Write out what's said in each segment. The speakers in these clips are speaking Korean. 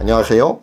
안녕하세요.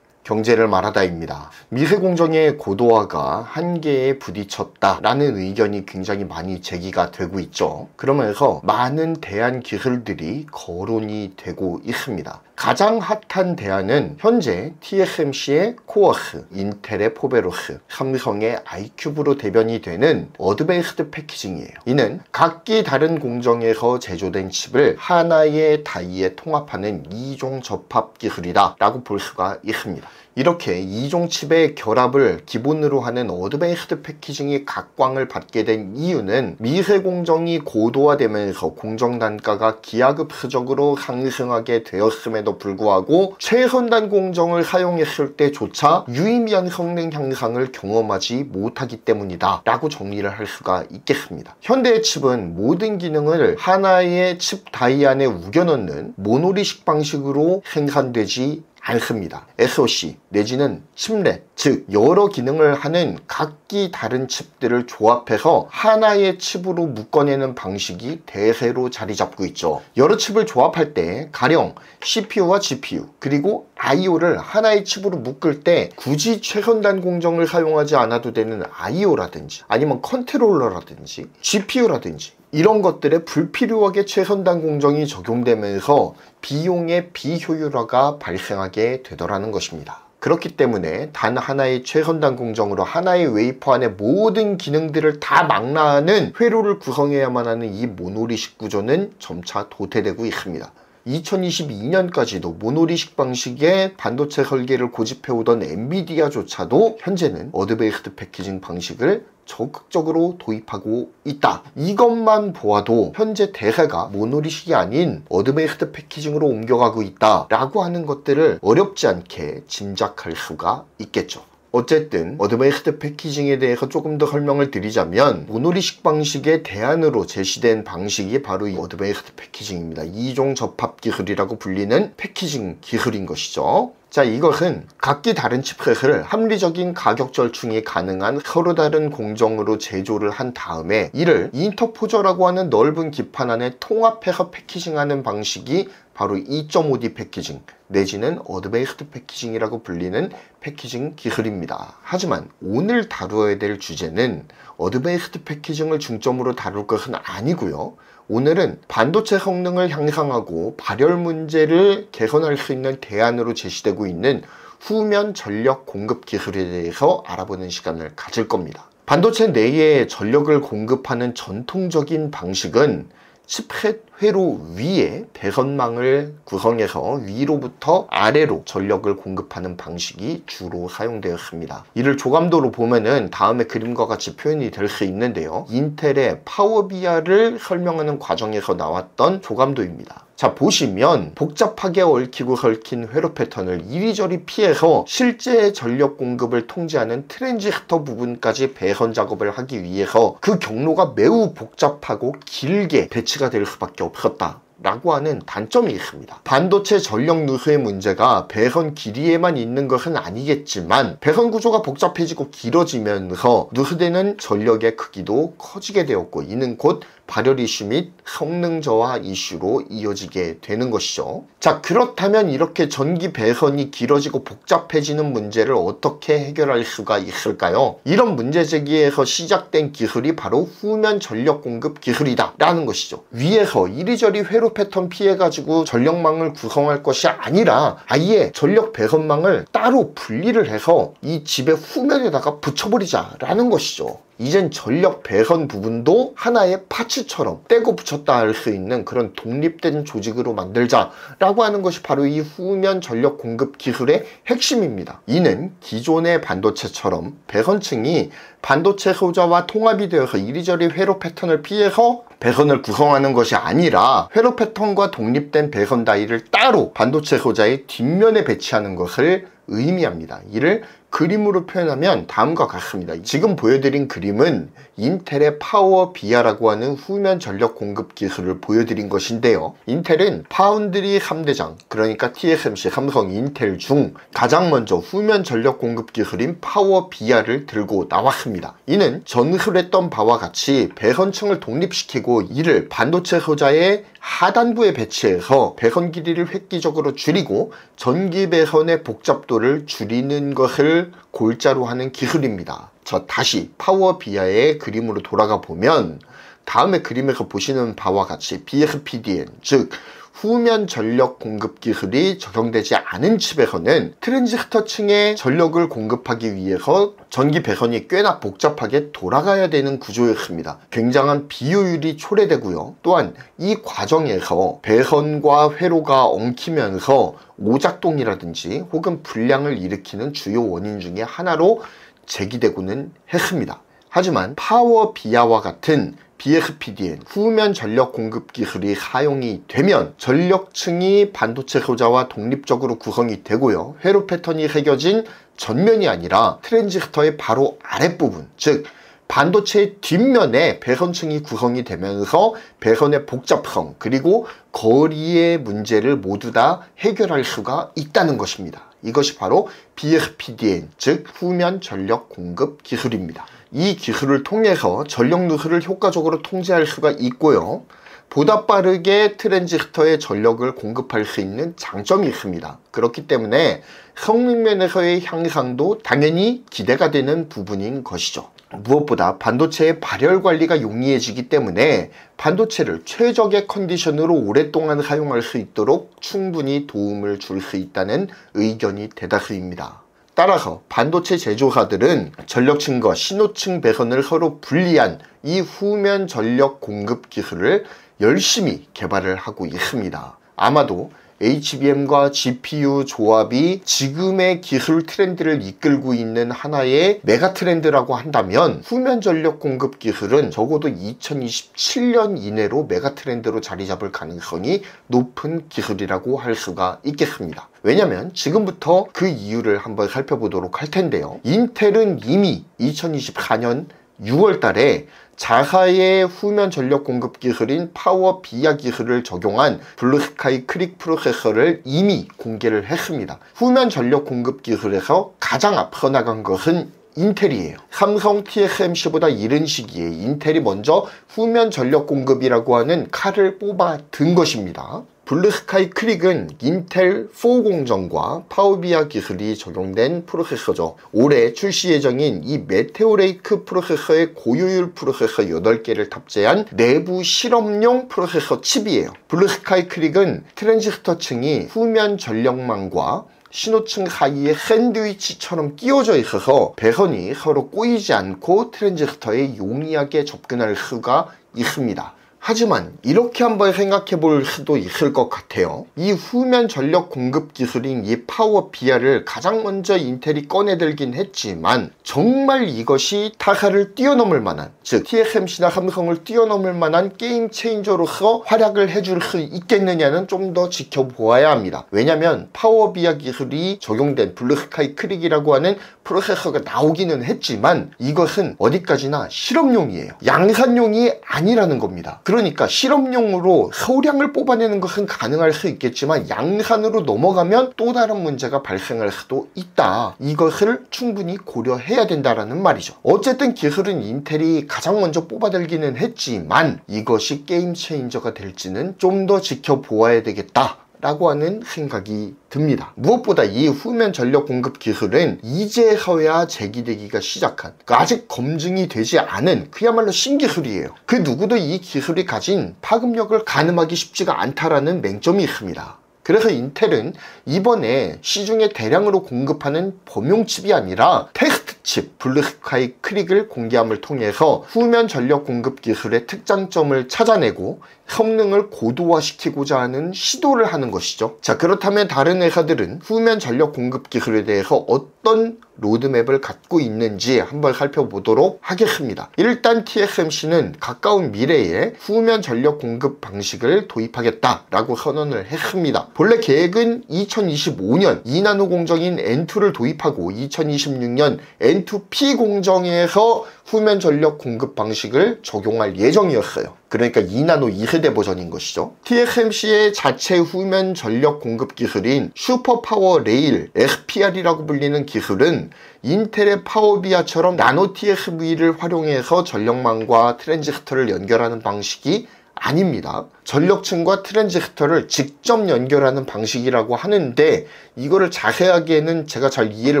경제를 말하다입니다. 미세 공정의 고도화가 한계에 부딪혔다라는 의견이 굉장히 많이 제기가 되고 있죠. 그러면서 많은 대안 기술들이 거론이 되고 있습니다. 가장 핫한 대안은 현재 TSMC의 코어스, 인텔의 포베로스, 삼성의 아이큐브로 대변이 되는 어드밴스드 패키징이에요. 이는 각기 다른 공정에서 제조된 칩을 하나의 다이에 통합하는 2종 접합 기술이다 라고 볼 수가 있습니다. 이렇게 2종 칩의 결합을 기본으로 하는 어드밴스드 패키징이 각광을 받게 된 이유는 미세 공정이 고도화되면서 공정 단가가 기하급수적으로 상승하게 되었음에도 불구하고 최선단 공정을 사용했을 때조차 유의미한 성능 향상을 경험하지 못하기 때문이다 라고 정리를 할 수가 있겠습니다. 현대의 칩은 모든 기능을 하나의 칩 다이 안에 우겨넣는 모노리식 방식으로 생산되지 않습니다. SoC 내지는 칩렛, 즉 여러 기능을 하는 각기 다른 칩들을 조합해서 하나의 칩으로 묶어내는 방식이 대세로 자리 잡고 있죠. 여러 칩을 조합할 때 가령 CPU와 GPU 그리고 IO를 하나의 칩으로 묶을 때 굳이 최선단 공정을 사용하지 않아도 되는 IO라든지 아니면 컨트롤러라든지 GPU라든지 이런 것들에 불필요하게 최선단 공정이 적용되면서 비용의 비효율화가 발생하게 되더라는 것입니다. 그렇기 때문에 단 하나의 최선단 공정으로 하나의 웨이퍼 안에 모든 기능들을 다 망라하는 회로를 구성해야만 하는 이 모노리식 구조는 점차 도태되고 있습니다. 2022년까지도 모노리식 방식의 반도체 설계를 고집해오던 엔비디아조차도 현재는 어드밴스드 패키징 방식을 적극적으로 도입하고 있다. 이것만 보아도 현재 대세가 모노리식이 아닌 어드밴스드 패키징으로 옮겨가고 있다 라고 하는 것들을 어렵지 않게 짐작할 수가 있겠죠. 어쨌든 어드밴스드 패키징에 대해서 조금 더 설명을 드리자면 모노리식 방식의 대안으로 제시된 방식이 바로 이 어드밴스드 패키징입니다. 2종 접합 기술이라고 불리는 패키징 기술인 것이죠. 자, 이것은 각기 다른 칩셋을 합리적인 가격 절충이 가능한 서로 다른 공정으로 제조를 한 다음에 이를 인터포저라고 하는 넓은 기판 안에 통합해서 패키징하는 방식이 바로 2.5D 패키징 내지는 어드밴스드 패키징이라고 불리는 패키징 기술입니다. 하지만 오늘 다루어야 될 주제는 어드밴스드 패키징을 중점으로 다룰 것은 아니고요. 오늘은 반도체 성능을 향상하고 발열 문제를 개선할 수 있는 대안으로 제시되고 있는 후면 전력 공급 기술에 대해서 알아보는 시간을 가질 겁니다. 반도체 내에 전력을 공급하는 전통적인 방식은 칩셋 회로 위에 배선망을 구성해서 위로부터 아래로 전력을 공급하는 방식이 주로 사용되었습니다. 이를 조감도로 보면은 다음에 그림과 같이 표현이 될 수 있는데요. 인텔의 파워비아를 설명하는 과정에서 나왔던 조감도입니다. 자, 보시면 복잡하게 얽히고 설킨 회로 패턴을 이리저리 피해서 실제 전력 공급을 통제하는 트랜지스터 부분까지 배선 작업을 하기 위해서 그 경로가 매우 복잡하고 길게 배치가 될 수밖에 없었다 라고 하는 단점이 있습니다. 반도체 전력 누수의 문제가 배선 길이에만 있는 것은 아니겠지만 배선 구조가 복잡해지고 길어지면서 누수되는 전력의 크기도 커지게 되었고 이는 곧 발열 이슈 및 성능 저하 이슈로 이어지게 되는 것이죠. 자, 그렇다면 이렇게 전기 배선이 길어지고 복잡해지는 문제를 어떻게 해결할 수가 있을까요? 이런 문제 제기에서 시작된 기술이 바로 후면 전력 공급 기술이다 라는 것이죠. 위에서 이리저리 회로 패턴 피해가지고 전력망을 구성할 것이 아니라 아예 전력 배선망을 따로 분리를 해서 이 집의 후면에다가 붙여버리자 라는 것이죠. 이젠 전력 배선 부분도 하나의 파츠처럼 떼고 붙였다 할 수 있는 그런 독립된 조직으로 만들자라고 하는 것이 바로 이 후면 전력 공급 기술의 핵심입니다. 이는 기존의 반도체처럼 배선층이 반도체 소자와 통합이 되어서 이리저리 회로 패턴을 피해서 배선을 구성하는 것이 아니라 회로 패턴과 독립된 배선 다이를 따로 반도체 소자의 뒷면에 배치하는 것을 의미합니다. 이를 그림으로 표현하면 다음과 같습니다. 지금 보여드린 그림은 인텔의 파워 비아라고 하는 후면 전력 공급 기술을 보여드린 것인데요. 인텔은 파운드리 3대장, 그러니까 TSMC, 삼성, 인텔 중 가장 먼저 후면 전력 공급 기술인 파워 비아를 들고 나왔습니다. 이는 전술했던 바와 같이 배선층을 독립시키고 이를 반도체 소자의 하단부에 배치해서 배선 길이를 획기적으로 줄이고 전기 배선의 복잡도를 줄이는 것을 골자로 하는 기술입니다. 자, 다시 파워 비아의 그림으로 돌아가 보면 다음의 그림에서 보시는 바와 같이 BSPDN, 즉 후면 전력 공급 기술이 적용되지 않은 칩에서는 트랜지스터 층에 전력을 공급하기 위해서 전기 배선이 꽤나 복잡하게 돌아가야 되는 구조였습니다. 굉장한 비효율이 초래되고요. 또한 이 과정에서 배선과 회로가 엉키면서 오작동이라든지 혹은 불량을 일으키는 주요 원인 중에 하나로 제기되고는 했습니다. 하지만 파워 비아와 같은 BSPDN, 후면 전력 공급 기술이 사용이 되면 전력층이 반도체 소자와 독립적으로 구성이 되고요. 회로 패턴이 새겨진 전면이 아니라 트랜지스터의 바로 아랫부분, 즉 반도체의 뒷면에 배선층이 구성이 되면서 배선의 복잡성 그리고 거리의 문제를 모두 다 해결할 수가 있다는 것입니다. 이것이 바로 BSPDN, 즉 후면 전력 공급 기술입니다. 이 기술을 통해서 전력 누수를 효과적으로 통제할 수가 있고요. 보다 빠르게 트랜지스터에 전력을 공급할 수 있는 장점이 있습니다. 그렇기 때문에 성능면에서의 향상도 당연히 기대가 되는 부분인 것이죠. 무엇보다 반도체의 발열 관리가 용이해지기 때문에 반도체를 최적의 컨디션으로 오랫동안 사용할 수 있도록 충분히 도움을 줄 수 있다는 의견이 대다수입니다. 따라서 반도체 제조사들은 전력층과 신호층 배선을 서로 분리한 이 후면 전력 공급 기술을 열심히 개발을 하고 있습니다. 아마도 HBM과 GPU 조합이 지금의 기술 트렌드를 이끌고 있는 하나의 메가 트렌드라고 한다면 후면 전력 공급 기술은 적어도 2027년 이내로 메가 트렌드로 자리 잡을 가능성이 높은 기술이라고 할 수가 있겠습니다. 왜냐면 지금부터 그 이유를 한번 살펴보도록 할 텐데요. 인텔은 이미 2024년 6월 달에 자사의 후면 전력 공급 기술인 파워 비아 기술을 적용한 블루스카이 크릭 프로세서를 이미 공개를 했습니다. 후면 전력 공급 기술에서 가장 앞서 나간 것은 인텔이에요. 삼성 TSMC보다 이른 시기에 인텔이 먼저 후면 전력 공급이라고 하는 칼을 뽑아 든 것입니다. 블루스카이 크릭은 인텔 4 공정과 파워비아 기술이 적용된 프로세서죠. 올해 출시 예정인 이 메테오레이크 프로세서의 고효율 프로세서 8개를 탑재한 내부 실험용 프로세서 칩이에요. 블루스카이 크릭은 트랜지스터 층이 후면 전력망과 신호층 사이에 샌드위치처럼 끼워져 있어서 배선이 서로 꼬이지 않고 트랜지스터에 용이하게 접근할 수가 있습니다. 하지만 이렇게 한번 생각해 볼 수도 있을 것 같아요. 이 후면 전력 공급 기술인 이 파워 비아를 가장 먼저 인텔이 꺼내들긴 했지만 정말 이것이 타사를 뛰어넘을 만한, 즉 TSMC나 삼성을 뛰어넘을 만한 게임 체인저로서 활약을 해줄 수 있겠느냐는 좀 더 지켜보아야 합니다. 왜냐면 파워 비아 기술이 적용된 블루스카이 크릭이라고 하는 프로세서가 나오기는 했지만 이것은 어디까지나 실험용이에요. 양산용이 아니라는 겁니다. 그러니까 실험용으로 소량을 뽑아내는 것은 가능할 수 있겠지만 양산으로 넘어가면 또 다른 문제가 발생할 수도 있다. 이것을 충분히 고려해야 된다라는 말이죠. 어쨌든 기술은 인텔이 가장 먼저 뽑아들기는 했지만 이것이 게임 체인저가 될지는 좀 더 지켜보아야 되겠다 라고 하는 생각이 듭니다. 무엇보다 이 후면 전력 공급 기술은 이제서야 제기되기가 시작한, 아직 검증이 되지 않은 그야말로 신기술이에요. 그 누구도 이 기술이 가진 파급력을 가늠하기 쉽지가 않다라는 맹점이 있습니다. 그래서 인텔은 이번에 시중에 대량으로 공급하는 범용 칩이 아니라 테스트 칩 블루스카이 크릭을 공개함을 통해서 후면 전력 공급 기술의 특장점을 찾아내고 성능을 고도화시키고자 하는 시도를 하는 것이죠. 자, 그렇다면 다른 회사들은 후면 전력 공급 기술에 대해서 어떤 로드맵을 갖고 있는지 한번 살펴보도록 하겠습니다. 일단 TSMC는 가까운 미래에 후면 전력 공급 방식을 도입하겠다라고 선언을 했습니다. 본래 계획은 2025년 2나노 공정인 N2를 도입하고 2026년 N2P 공정에서 후면 전력 공급 방식을 적용할 예정이었어요. 그러니까 2나노 2세대 버전인 것이죠. TSMC의 자체 후면 전력 공급 기술인 슈퍼파워 레일 SPR이라고 불리는 기술은 인텔의 파워비아처럼 나노 TSV를 활용해서 전력망과 트랜지스터를 연결하는 방식이 아닙니다. 전력층과 트랜지스터를 직접 연결하는 방식이라고 하는데 이거를 자세하게는 제가 잘 이해를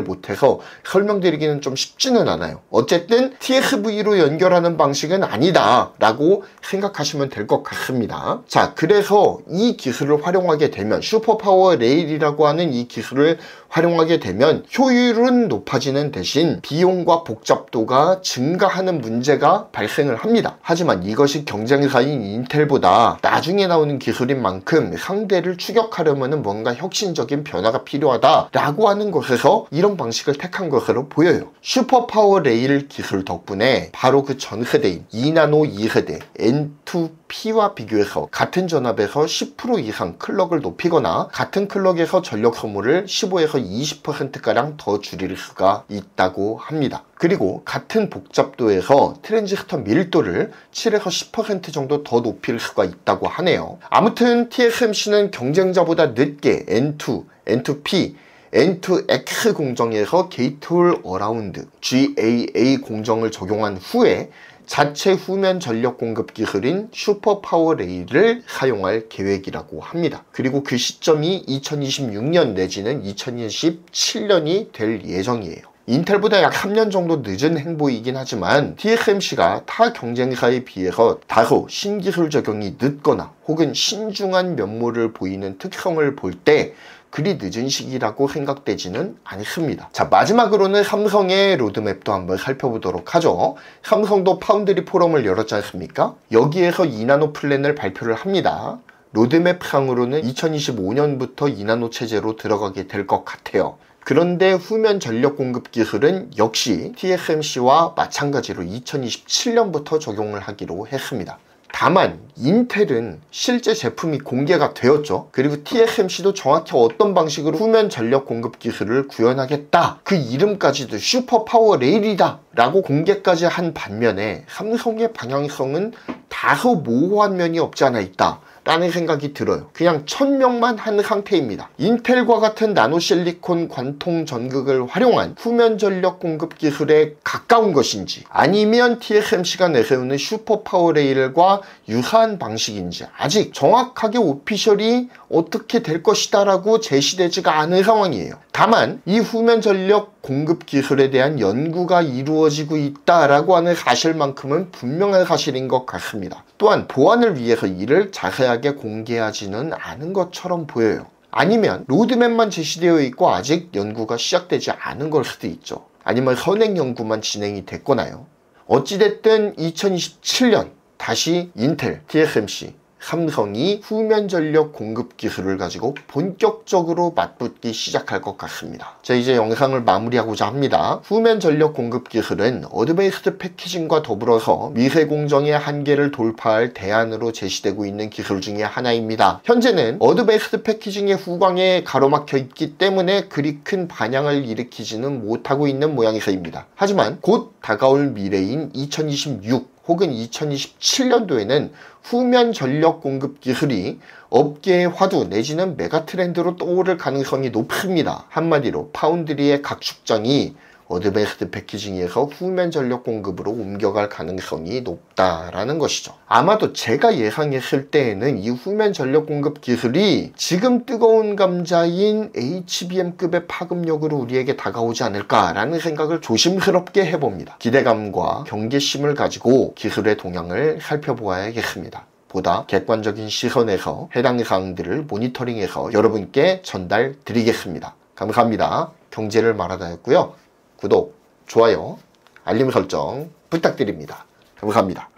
못해서 설명드리기는 좀 쉽지는 않아요. 어쨌든 TSV로 연결하는 방식은 아니다 라고 생각하시면 될 것 같습니다. 자, 그래서 이 기술을 활용하게 되면 슈퍼파워 레일이라고 하는 이 기술을 활용하게 되면 효율은 높아지는 대신 비용과 복잡도가 증가하는 문제가 발생을 합니다. 하지만 이것이 경쟁사인 인텔보다 나중에 나오는 기술인 만큼 상대를 추격하려면 뭔가 혁신적인 변화가 필요하다라고 하는 것에서 이런 방식을 택한 것으로 보여요. 슈퍼파워 레일 기술 덕분에 바로 그 전 세대인 2나노 2세대 N2P와 비교해서 같은 전압에서 10% 이상 클럭을 높이거나 같은 클럭에서 전력 소모를 15에서 20%가량 더 줄일 수가 있다고 합니다. 그리고 같은 복잡도에서 트랜지스터 밀도를 7에서 10% 정도 더 높일 수가 있다고 하네요. 아무튼 TSMC는 경쟁자보다 늦게 N2, N2P, N2X 공정에서 게이트 어라운드 GAA 공정을 적용한 후에 자체 후면 전력 공급 기술인 슈퍼파워 레일을 사용할 계획이라고 합니다. 그리고 그 시점이 2026년 내지는 2027년이 될 예정이에요. 인텔보다 약 3년 정도 늦은 행보이긴 하지만 TSMC가 타 경쟁사에 비해서 다소 신기술 적용이 늦거나 혹은 신중한 면모를 보이는 특성을 볼 때 그리 늦은 시기라고 생각되지는 않습니다. 자, 마지막으로는 삼성의 로드맵도 한번 살펴보도록 하죠. 삼성도 파운드리 포럼을 열었지 않습니까? 여기에서 2나노 플랜을 발표를 합니다. 로드맵 상으로는 2025년부터 2나노 체제로 들어가게 될 것 같아요. 그런데 후면 전력 공급 기술은 역시 TSMC와 마찬가지로 2027년부터 적용을 하기로 했습니다. 다만 인텔은 실제 제품이 공개가 되었죠. 그리고 TSMC도 정확히 어떤 방식으로 후면 전력 공급 기술을 구현하겠다, 그 이름까지도 슈퍼파워 레일이다 라고 공개까지 한 반면에 삼성의 방향성은 다소 모호한 면이 없지 않아 있다 라는 생각이 들어요. 그냥 천명만 한 상태입니다. 인텔과 같은 나노실리콘 관통 전극을 활용한 후면 전력 공급 기술에 가까운 것인지 아니면 TSMC가 내세우는 슈퍼파워 레일과 유사한 방식인지 아직 정확하게 오피셜이 어떻게 될 것이다 라고 제시되지가 않은 상황이에요. 다만 이 후면 전력 공급 기술에 대한 연구가 이루어지고 있다라고 하는 사실만큼은 분명한 사실인 것 같습니다. 또한 보안을 위해서 이를 자세하게 공개하지는 않은 것처럼 보여요. 아니면 로드맵만 제시되어 있고 아직 연구가 시작되지 않은 걸 수도 있죠. 아니면 선행 연구만 진행이 됐거나요. 어찌됐든 2027년 다시 인텔, TSMC, 삼성이 후면 전력 공급 기술을 가지고 본격적으로 맞붙기 시작할 것 같습니다. 자, 이제 영상을 마무리하고자 합니다. 후면 전력 공급 기술은 어드밴스드 패키징과 더불어서 미세 공정의 한계를 돌파할 대안으로 제시되고 있는 기술 중에 하나입니다. 현재는 어드밴스드 패키징의 후광에 가로막혀 있기 때문에 그리 큰 반향을 일으키지는 못하고 있는 모양새입니다. 하지만 곧 다가올 미래인 2026 혹은 2027년도에는 후면 전력 공급 기술이 업계의 화두 내지는 메가 트렌드로 떠오를 가능성이 높습니다. 한마디로 파운드리의 각축장이 어드밴스드 패키징에서 후면 전력 공급으로 옮겨갈 가능성이 높다라는 것이죠. 아마도 제가 예상했을 때에는 이 후면 전력 공급 기술이 지금 뜨거운 감자인 HBM급의 파급력으로 우리에게 다가오지 않을까라는 생각을 조심스럽게 해봅니다. 기대감과 경계심을 가지고 기술의 동향을 살펴보아야겠습니다. 보다 객관적인 시선에서 해당 사항들을 모니터링해서 여러분께 전달 드리겠습니다. 감사합니다. 경제를 말하다였고요. 구독, 좋아요, 알림 설정 부탁드립니다. 감사합니다.